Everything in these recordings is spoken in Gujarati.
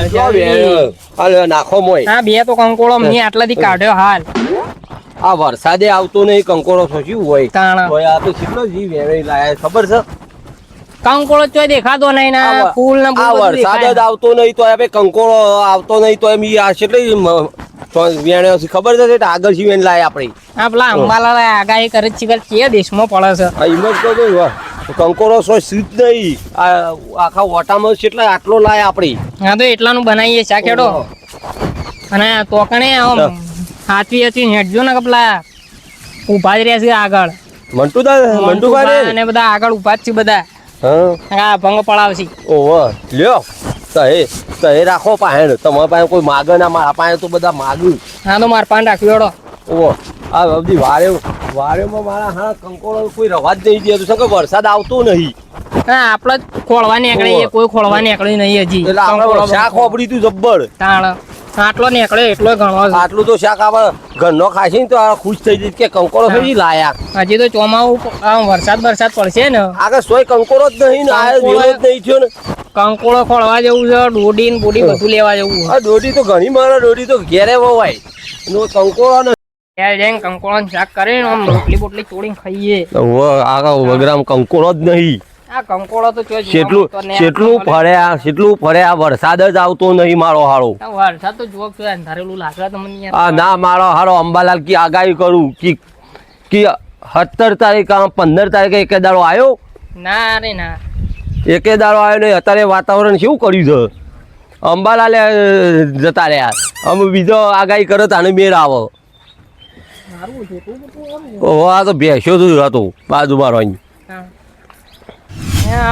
નાખો મોય હા બે તો કંકોળો મેં આટલાથી કાઢ્યો હાલ આ વરસાદે આવતો નહીં કંકોળો થયું હોય તાણા આ તો કેટલો જીવ વેવે લાયા ખબર છે કંકોળો ચોય દેખાતો નહીં ના ફૂલ ને આ વરસાદ જ આવતો નહીં તો હવે કંકોળો આવતો નહીં તો એમ આ કેટલી વેણ્યો છે ખબર છે આગળ થી વેણ લાય આપણે હા પેલા અંબાલાલ આગાહી કરે છે કે દેશમાં પડે છે હિંમત કહો કંકોળો સો સીધ નહીં આખા ઓટામાં કેટલા આટલો લાય આપણી હા તો એટલાનું બનાવીએ ચા ખેડો અને તોકણે હાથવી હતી હેડજો ને પેલા ઉભા જ રહ્યા છે આગળ મંટુભાઈ ને બધા આગળ ઉભા જ છે બધા હા ભંગ પડાવશે ઓહો લ્યો તહે રાખો પાસે તમારા પાસે કોઈ માગે ના મારા પાસે તો બધા માગ્યું હા તો માર પાન રાખ્યો ઓહો આ બધી વારેમાં મારા હા કંકોળો કોઈ રવા જ નહીં દેતું કે વરસાદ આવતો નહીં હા આપડે જ ખોળવા નીકળીએ કોઈ ખોળવા નીકળી નહીં હજી એટલે આપણે શાક વાપરી તું જબ્બર તાણ આટલો નીકળે એટલો ઘણો આટલું તો શાક આપણે ઘરનો ખાશી ને તો ખુશ થઈ જઈ કે કંકોળો થઈ લાયા હજી તો ચોમાસું વરસાદ પડશે ને આગળ સોય કંકોળો જ નહીં ને આ વેલો જ નહીં થયો ને કંકોળો ખોળવા જવું છે ડોડી ને બોડી બધું લેવા જવું આ દોડી તો ઘણી મારે દોડી તો ઘેરે વવાય કંકોળો ને જઈને કંકોળો શાક કરીને આમ રોટલી બોટલી ચોડીને ખાઈએ આગળ વગરામ કંકોળો જ નહીં આ કંકોળો તો કેટલું ફરે આ વરસાદ જ આવતો નહીં મારો હારો વરસાદ તો જોક છે અંધારેલું લાગે તમને આ ના મારો હારો અંબાલાલ કી આગાહી કરું કે 17 તારીખ 15 તારીખે એકે દાડો આવ્યો ના રે ના એકે દાડો આવ્યો નહીં અત્યારે વાતાવરણ કેવું કર્યું છે અંબાલાલે જતા રહ્યા અમે બીજો આગાહી કરો તાને મેળ આવો ઓહો આ તો ભેંસો જ હતો બાજુમાં રહી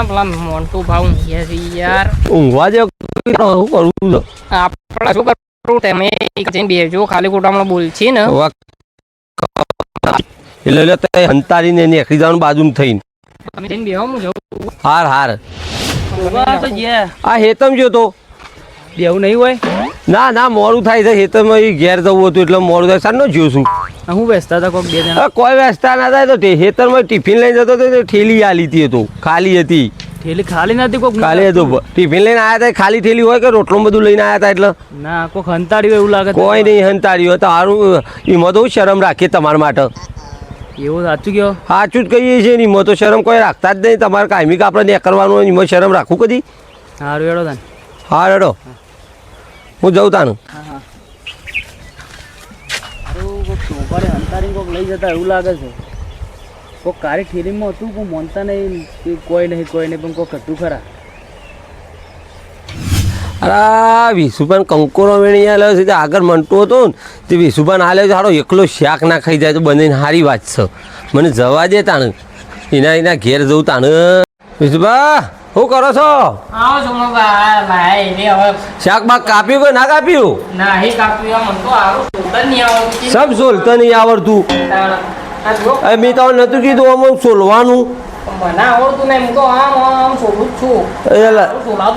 પેલા મોન્ટુ ભાવ યાર ઊંઘવા જે શું કરવું છે આપણા શું કરું તમે જઈને બેજો ખાલી ખોટામાં બોલছি ને એટલે હંતારીને નેખરી જવાનું બાજુમાં થઈને તમે જઈને બેહો હું જઉં હાર આ હેતમ જો તો બેવું નહીં હોય ના મોડું થાય છે હેતરમાં ઘેર જવું હતું એટલે મોડું થાય સારું જોઉં છું હું બેસતા હતા કોઈક બે જણા કોઈ વ્યસ્તા ના થાય તો હેતરમાં ટિફિન લઈને જતો હતો ઠેલી આલી હતી તો ખાલી હતી થેલી ખાલી નથી કોક ખાલી હતું ટિફિન લઈને આવ્યા હતા ખાલી થેલી હોય કે રોટલો બધું લઈને આવ્યા હતા એટલે ના કોક હંતાડ્યું એવું લાગે કોઈ નહીં હંતાડ્યું તો સારું એમાં તો શરમ રાખીએ તમારા માટે એવું સાચું કયો સાચું જ કહીએ છીએ એમાં તો શરમ કોઈ રાખતા જ નહીં તમારે કાયમી આપણે ને કરવાનું હોય એમાં શરમ રાખવું કદી સારું હેડો તાન હા હેડો હું જઉં તાનું અંતારી કોક લઈ જતા એવું લાગે છે કોક કારી ઠેલીમાં હતું કોઈ મોનતા નહીં કોઈ નહીં પણ કોક હતું ખરા અરે વિશુભાન કંકોરો વેણી આલ્યો છે આગળ મંટો હતો ને તે વિશુભાન આલ્યો છે સારો એકલો શાક ના ખાઈ જાય તો બંને સારી વાત છે મને જવા દે તાણ એના ઘેર જવું તાણ વિશુભા શું કરો છો શાક બાક કાપ્યું કે ના કાપ્યું સબ સોલતા નહીં આવડતું મેં તો નતું કીધું આમ સોલવાનું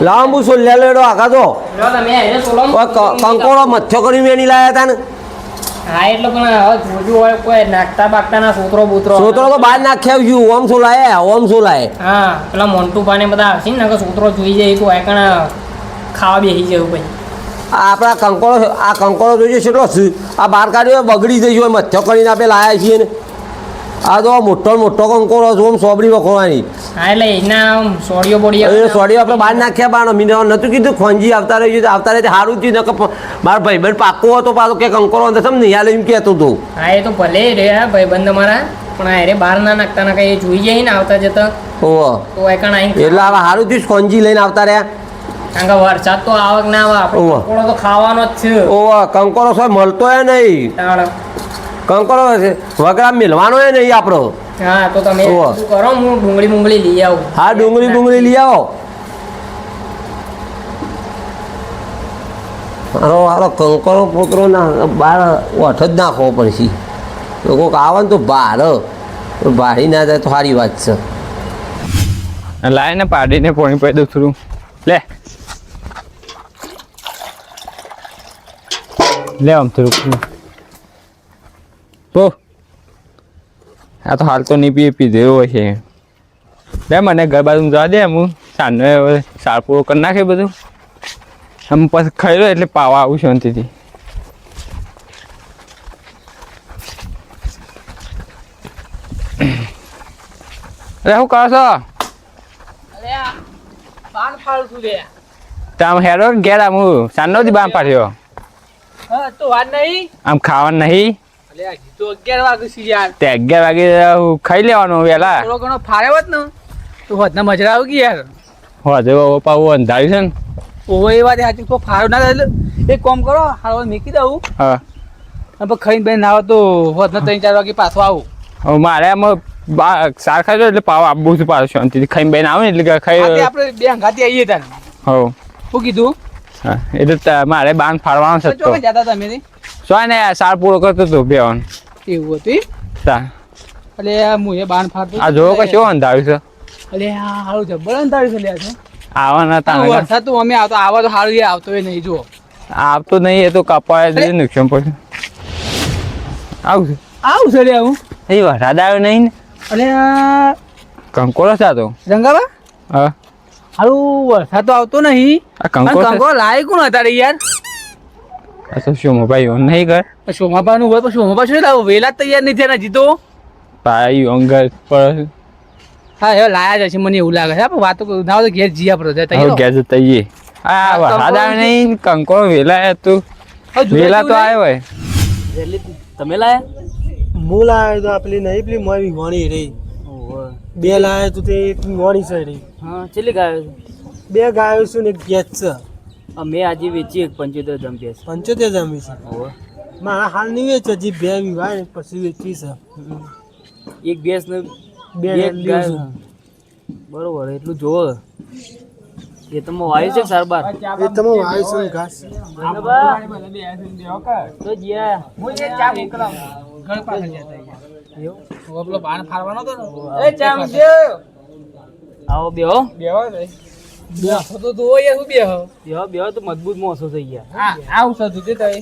લાંબુ સોલ્યા લેડો આખા તો કંકોળો મથ્થો કરી મેની લાયા હતા ને હા એટલે પણ જોજુ હોય કોઈ નાખતા બાકતા ના સોતરો તો બહાર નાખ્યા આવ્યું ઓમ સોલાય હા પેલા મોન્ટુ પાને બધા આવશે ને સોતરો જોઈ જાય તો એકણ ખાવા બેસી જવું ભાઈ આપણા કંકોળો જોઈએ કેટલો આ બહાર કાઢ્યો બગડી જઈ હોય મથ્થો કરીને આપણે લાયા છીએ ને આ તો મોટો કંકોળો છે ઓમ સોબડી વખોવાની હા એટલે એના સોડીઓ બોડી આપણે બહાર નાખ્યા બાર મીના નતું કીધું ખોંજી આવતા રહી આવતા રહે સારું જ થયું મારા ભાઈબંધ પાકો હતો પાછો કે કંકોળો અંદર સમ નહીં હાલે એમ કહેતું હતું હા એ તો ભલે રે ભાઈબંધ અમારા પણ અરે બહાર ના નાખતા ના કઈ જોઈ જાય ને આવતા જતા તો એકણ એટલે હવે સારું થયું ખોંજી લઈને આવતા રહ્યા કારણ કે વરસાદ તો આવક ના આવે કંકોળો તો ખાવાનો જ છે કંકોળો શું મળતો નહીં કંકોળો વગરા મિલવાનો નહીં આપણો હા તો તમે શું કરો હું ડુંગળી લઈ આવું હા ડુંગળી લઈ આવો હારો કંકોળો પોતરો ના બહાર ઓઠ જ નાખવો પડશે તો કોઈક આવે ને તો ભાડી ના જાય તો સારી વાત છે લાય ને પાડીને પોણી પાઈ દઉં થોડું લે આમ થોડુંક તો આ તો હાલ તો નહીં પીધો હોય છે લે મને ઘર બાજુ જવા દે હું સાંજનો સાર પૂરો કરી નાખે બધું આમ પછી ખાઈ લો એટલે પાવા આવું શાંતિથી. અરે શું કરો છો? બાન ફાળ છું રે. તમે હેરો ઘેર આમ સાંજનો જ બામ પાડ્યો. હા તો વાત નહીં. આમ ખાવાનું નહીં અલે હજી તો 11 વાગે છે યાર. તે 11 વાગે ખાઈ લેવાનું વહેલા. થોડો ઘણો ફાળ્યો હોત ને તો હોતના મજા આવી ગઈ યાર. હોજે પાવું અંધાર્યું છે ને. ઓવો એ વાત સાચી તો ફાળો ના થાય એટલે એક કામ કરો હાલો મૂકી દઉં હા અને પછી ખાઈને બેન આવો તો હોતના 3-4 વાગે પાછો આવું. હવે મારે આમ શાક ખાઈ લો એટલે પાવ આપવું છે પાછું શાંતિથી ખાઈને બેન આવે ને એટલે ખાઈ આજે આપણે બે અંગાથી આવીએ તાર. હો શું કીધું? હા એટલે મારે બાન ફાડવાનો છે તો ચોકે જતા તમે રે? શું ને સાર પૂરો કરતો હતો બેવાનું એવું હતું એમ? તા એટલે હું એ બાન ફાડતો આ જોવો કે શું અંધાર્યું છે. અલે આ હારું જબર અંધારું છે લે આ તો. આવવાના તાણે વરસાદ તો અમે આવતો આવા તો હારું એ આવતો એ નહીં જુઓ. આવતો નહીં એ તો કપાય જ નુકસાન પડશે. આવું છે આવું છે લે આવું. એ વરસાદ આવ્યો નહીં ને અલે આ કંકોરો છે આ તો. રંગાબા હા હારું વરસાદ તો આવતો નહીં. આ કંકોરો છે. કંકો લાય કોણ હતા રે યાર? આ તો શું ભાઈ ઓન નહીં કર સોમાબાનું હોય પણ સોમાબા શું લાવો વેલા જ તૈયાર નહીં થયા હજી તો. ભાઈ અંગર પર હા હવે લાયા જ હશે મને એવું લાગે છે પણ વાતો ના હોય તો ઘેર જી આપણે હવે તૈયાર. ગેસ તઈએ આ વરસાદ આવ્યો નહીં કંકોરો વેલા તું વેલા તો આવ્યો હોય. તમે લાયા? હું લાવ્યો તો આપલી નહીં પેલી મારી વાણી રહી. બે લાવ્યો તો તે વાણી છે રહી. હા ચેલી ગાયો છે? બે ગાયો છું ને એક ગેસ છે. અમે આજે વેચી 75 જમ ભેંસ. 75 જમી છે. મારા હાલ નહીં વેચ હજી બે વિવાહ ને પછી વેચી છે. એક ભેંસ ને બે લીધું છું. બરોબર એટલું જોવો એ તો વાયુ છે સારબાર એ તમે વાવ્યું છે ને ઘાસ. તો જ્યા હું એ ચા મોકલાવ ઘર પાસે જતા એવું પેલો બાણ ફારવાનો તો એ ચા મૂકજો આવો બેહો બેહો તો તો ઓય હું બેહો બેહો તો મજબૂત મોસો થઈ ગયા. હા આવું છે દૂધે તઈ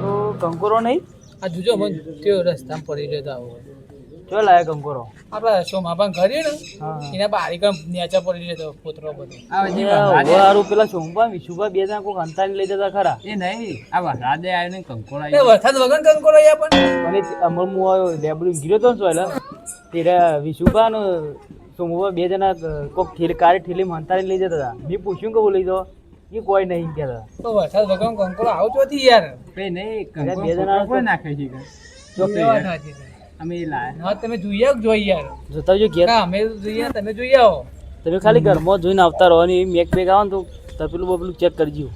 તો કંકોરો નહીં આ જુજો મન त्यो રસ્તામાં પડી રહ્યો તો આવો ચો લાયા કંકોરો આપણે સોમાબાન ઘરે ને એના બારી કમ નેચા પડી રહ્યો તો પોતરો બધો વારું પેલા સોમબા વિશુબા બે જણા કોક અંતાની લઈ જતા ખરા એ નહીં આ વરસાદે આવ્યો ને કંકોરો આવ્યો વરસાદ વગર કંકોરો આવ્યા પણ મને અમર મુ આવ્યો લેબડું ગીર્યો તો સોયલા તેરા વિશુબા ને સોમબા બે જણા કોક કારે ઠેલીમાં અંતાની લઈ જતા હતા. મેં પૂછ્યું કે લઈ જાઓ એ કોઈ નહીં કહેતા તો વરસાદ વગર કંકોરો આવો ચોથી યાર બે નહીં કંકોરો બે જણા કોઈ નાખે છે જો કેવા થાતી અમે લાયા હા તમે જોઈએ યાર જોતા જો ઘેર અમે જોઈએ તમે જોઈ આવો તમે ખાલી ઘરમાં જોઈને આવતા રહો ને મેક બેક આવો ને તો તપેલું બપલું ચેક કરજો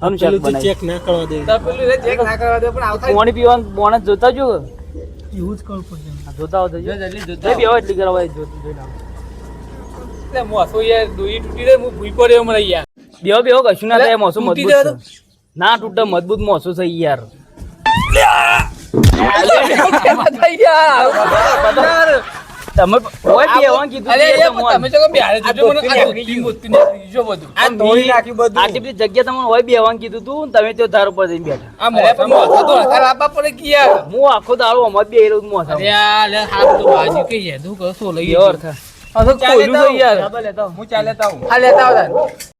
આનું ચેક ના કરવા દે. તપેલું ચેક ના કરવા દે પણ આવતા પાણી પીવાનું બોનસ જોતા જો એવું જ કરવું પડશે. જોતા આવતા જો જલ્દી જોતા બે એટલી કરવા જોઈને આવો એટલે મોસો યાર દોઈ તૂટી રે હું ભૂઈ પડ્યો મને યાર બેહો કશું ના થાય મોસો મજબૂત છે ના તૂટે મજબૂત મોસો છે યાર તમે ઓય બેવાન કીધું તમે તો બેહારે જોજો મને આ જો બધું આ તોડી નાખ્યું બધું આટલી બધી જગ્યા તમને ઓય બેવાન કીધું તું તમે તો ધાર ઉપર જઈને બેઠા આ મને પણ મોસો તો આપા પડે કે યાર હું આખો દાડો અમત બેહી રહ્યો મોસો અરે આ લે હાથ તો બાજુ કે યાર તું કસો લઈ યાર આ તો કોઈલું છે યાર હું ચાલે લેતા આવું આ લેતા આવ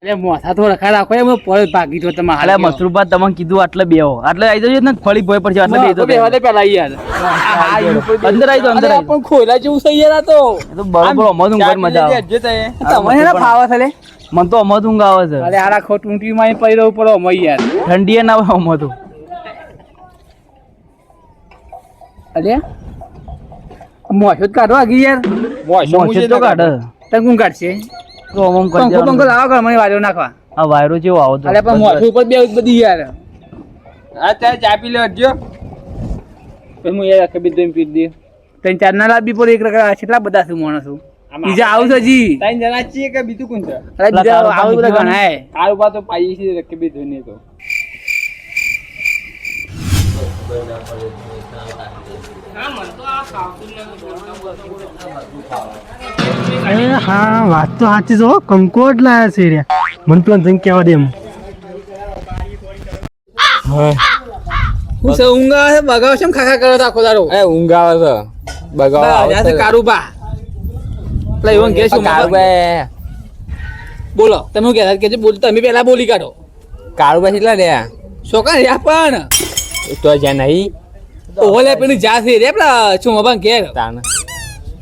અરે મોસા તો રખા રાખો એમ પર ભાગી તો તમે હાલે મસરૂબા તમને કીધું આટલે બેહો આટલે આવી જજો ને ફળી ભોય પર છે આટલે બેહી તો બેહવા દે પેલા યાર અંદર આવી તો અંદર આવી પણ ખોયલા જેવું છે યાર આ તો બરોબર અમદ ઊંઘ મજા આવે તમે હે ફાવા છે લે મન તો અમદ ઊંઘ આવે છે અરે આરા ખોટ ઊંટી માં પડી રહ્યો પડો અમય યાર ઠંડીએ ના આવે અમદ અરે મોસો કાઢવા ગઈ યાર મોસો તો કાઢ તને કોણ કાઢશે તો અમમ કરી દે પંખો લાવો કર મને વાયરો નાખવા આ વાયરો જેવો આવો તો અરે પણ મોસો ઉપર બે બધી યાર આ ચાલ ચા પી લે હટજો તો હું યાર આખે બીજો પી દે તને ચાર ના લાવી પડે એક રકા કેટલા બધા છે માણસો બીજા આવું છે જી ત્રણ જણા છીએ કે બીજું કોણ છે અરે બીજા આવું બધા ઘણા હે કાળ ઉભા તો પાઈ છે રકે બીજો ને તો હા વાત તો સાચી છે હો. કંકોડ લાયા છે રે. મને પેલા જઈને કહેવા દે એમ. હું સે ઊંઘ આવે છે બગાવ છે ખાખા કરો આખો દારો એ ઊંઘ આવે છે બગાવ આ છે કારુબા પેલા એવન ગેસ કારુબા બોલો તમે શું કહેતા કે બોલ તમે પહેલા બોલી કાઢો કાળુ ભાઈ કેટલા રહ્યા શોકા રહ્યા પણ તો જ્યાં નહીં ઓલે પેલું જાશે રે પેલા શું મબાન ઘેર તાન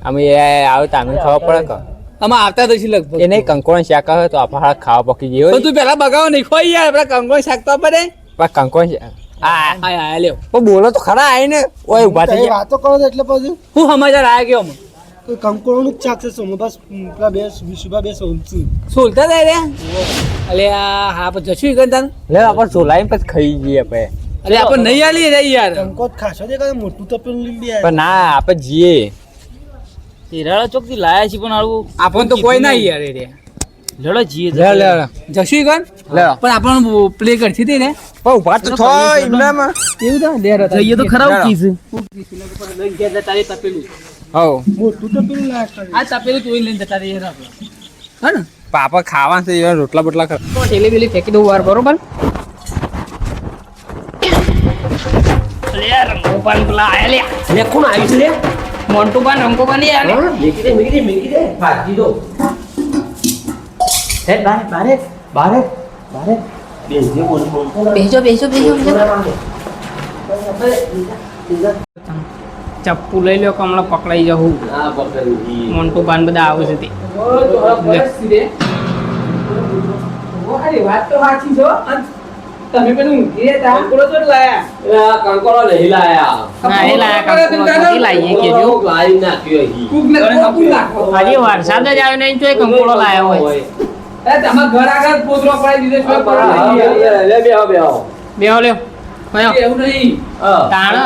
અમે આવે તાને ખબર પડે કે આમાં આવતા તો છે લગભગ એ નહીં કંકોણ શાક હોય તો આપણે ખાવા પકી જઈએ પણ તું પેલા બગાવો નહીં ખોઈ યાર પેલા કંકોણ શાક તો પડે પણ કંકોણ આ લ્યો પણ બોલો તો ખરા આય ને ઓય ઉભા થઈ તમે ગયા વાતો કરો છો એટલે પછી હું સમાચાર આયા ગયો અમે કોઈ કંકોરોનું જ ચાક છે સોમો બસ પેલા બે વિશુભા બે સોલસી સોલતા જાય રે અલે હા પણ જશું ઈ કરતા લે આપણે સોલાઈને પછી ખાઈ જઈએ આપણે અરે આપણે નહીં આલી રે યાર કંકોત ખાશો દેખાય મોટું તો પેલું લીંબી આવે પણ ના આપણે જઈએ તેરાળા ચોક થી લાયા છે પણ આવું આપણને તો કોઈ ના યાર રે લડો જીએ લે લે જશું ઈ કર લે પણ આપણને પ્લે કરતી હતી ને પણ ઉભા તો થો એમનામાં એવું તો લે જઈએ તો ખરા કીસ લઈ ગયા તારે તપેલું હો મોટું તો પેલું લાગે આ તપેલું તું લઈને જતા રહી હે ને પાપા ખાવા છે યાર રોટલા બોટલા ખા તો ઠેલી બેલી ફેંકી દઉં વાર બરોબર લે રંગોપાન પેલા આયા લે લે કોણ આવ્યું છે લે મોન્ટુપાન રંગોપાન ની આયા લે મેકી દે ભાજી દો હે બારે બેસજો બોલ બેસો ચપ્પુ લઈ લ્યો કે હમણાં પકડાઈ જવું આ પકડી મોન્ટુપાન બધા આવે છે તે વાત તો સાચી છો તમે પેલું ઊંઘી હતા કંકોડો તો લાયા કંકોડો નહીં લાયા ના એ લાયા કંકોડો નથી લાઈએ કે જો લાવી નાખ્યો અહીં હજી વરસાદ જ આવ્યો નહીં તો એ કંકોડો લાયો હોય તમારા ઘર આગળ પોતરો પડાઈ દીધો લે બેહો બેહો લ્યો કયો એવું નહીં તાણ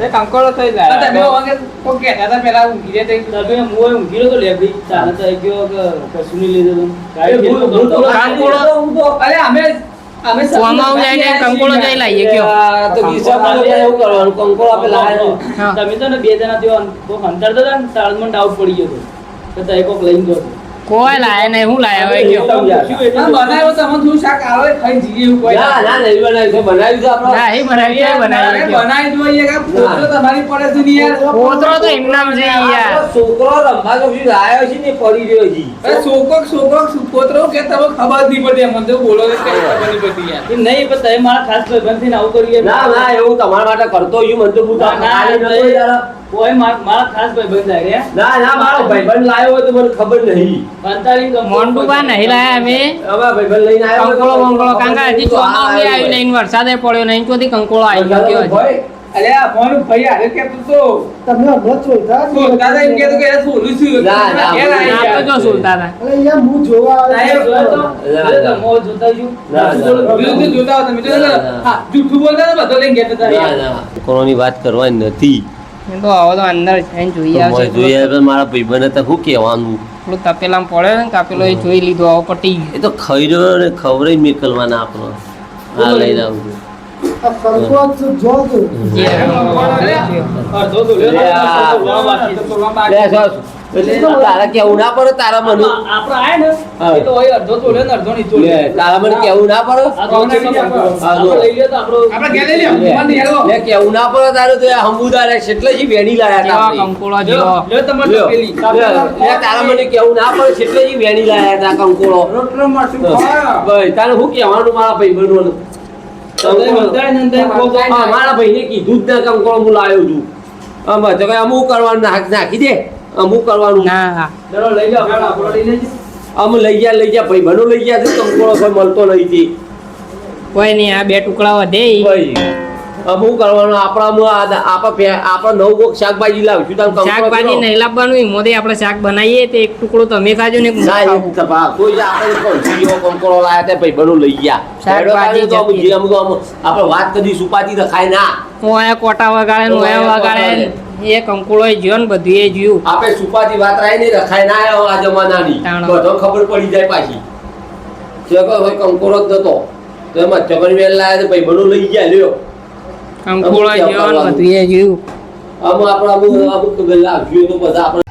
એ કંકોડો થઈ લાયા તમે વાગે કોકે દાદા પેલા ઊંઘી રહે તમે મોય ઊંઘી રહ્યો તો લેબડી ચાલે તો ગયો કે કસુની લીધો તો કંકોડો અરે અમે સુવામાં જઈને કંકોડો જઈ લાવીએ કયો તો કિસ્સામાં એવું કરવાનું કંકોડો આપણે લાવ્યો તમે તો ને બે જણા તેઓ અંતર હતા ને તાળમાં ડાઉટ પડી ગયો તો તો એક લઈને ગયો કોઈ લાયા નહીં હું લાયા હોય કયો બનાવ્યો તમે થોડું શાક આવે ખાઈ જઈએ એવું કોઈ ના નહીં બનાવ્યું છે ના એ બનાવી જોઈએ કે પોતરો તમારી પડે છે ને યાર પોતરો તો એમનામ છે યાર છોકરો રમવા તો લાવ્યો છે ને પડી રહ્યો છે અરે છોકરો પોતરો કે તમે ખબર નહીં પડતી મને તો બોલો કે કઈ ખબર નહીં પડતી યાર એ નહીં પણ તમે મારા ખાસ ભાઈબંધ થઈને આવું કરીએ ના એવું તમારા માટે કરતો હું મને તો કોઈ મારા ખાસ ભાઈબંધ આવે ના મારો ભાઈબંધ લાવ્યો હોય તો મને ખબર નહીં અંતારી મોન્ટુબા નહીં લાયા અમે હવે ભાઈબંધ લઈને આવ્યો કંકોળો બંકોળો કાંકા હજી ચોમાસું બી આવ્યું નહીં વરસાદે પડ્યો નહીં ચોથી કંકોળો આવી ગયો કેવો હજી અરે આ ફોન ભાઈ હારે કે તું તો તમને હમણાં ચોલતા દાદા એમ કે તો કે સોલું છું ના. આ તો જો સુલતા હતા અરે યાર હું જોવા આવ્યો મો જોતા છું જોતા હો તમે હા જૂઠું બોલતા ને બધો લઈને ગયા હતા કોરોની વાત કરવાની નથી એ તો હવે તો અંદર જઈને જોઈ આવશે જોઈએ મારા ભાઈબંધ હતા શું કહેવાનું પેલું તપેલામાં પડે ને તપેલો એ જોઈ લીધો હવે પટી એ તો ખાઈ રહ્યો ને ખવડાઈ મેકલવાના આપણો આ લઈને આવું આ કંકોત જો તો અડધો તો તારા કેવું ના પડે તારા મને આપણે આયા ને એ તો હોય અડધો તો લે ને અડધો નહીં તો લે તારા મને કેવું ના પડે આપણે લઈ લે તો આપણે ઘેર લઈ લે કેવું ના પડે તારું તો હંબુદાર એટલે જ વેણી લાયા કેવા હતા કંકોળો જેવો લે તમારે પેલી તારા મને કેવું ના પડે એટલે જ વેણી લાયા હતા કંકોળો રોટલો મારશું ભાઈ તારે શું કહેવાનું મારા ભાઈબંધોને મારા ભાઈને કીધું જ ના કંકોળો હું લાવ્યો છું આમાં તો કઈ અમુક કરવાનું નાખી દે અમુક કરવાનું ના ચલો લઈ લો આપણો લઈ લેજે અમે લઈ ગયા ભાઈ બનો લઈ ગયા છે કંકોળો કોઈ મળતો નહીં છે કોઈ નહીં આ બે ટુકડા વધે ભાઈ અમુક કરવાનું આપણા નવ કોક શાકભાજી લાવશું તાર શાકભાજી નહીં લાવવાનું એમાંથી આપણે શાક બનાવીએ તે એક ટુકડો તમે ખાજો ને એક હું ખાઉં. કોઈ આપણે કંકોળો લાયા તે ભાઈ બનો લઈ ગયા શાકભાજી તો આપણે વાત કરી સુપાતી રખાય ના હું આયા કોટા વગાડે ને ઓયા વગાડે ને એ કંકોળો જ્યો ને બધું એ જ્યું આપણે સુપાતી વાત રાય નહીં રખાય ના આ જમાનાની તાણો. બધો ખબર પડી જાય પાછી ભાઈ કંકોળો જ નતો તો એમાં ચકરી વેલ લાયા તો ભાઈ બનો લઈ ગયા લ્યો કંકોળો જ્યો ને બધું એ જ્યું અમુક લાવ્યું તો બધા આપણે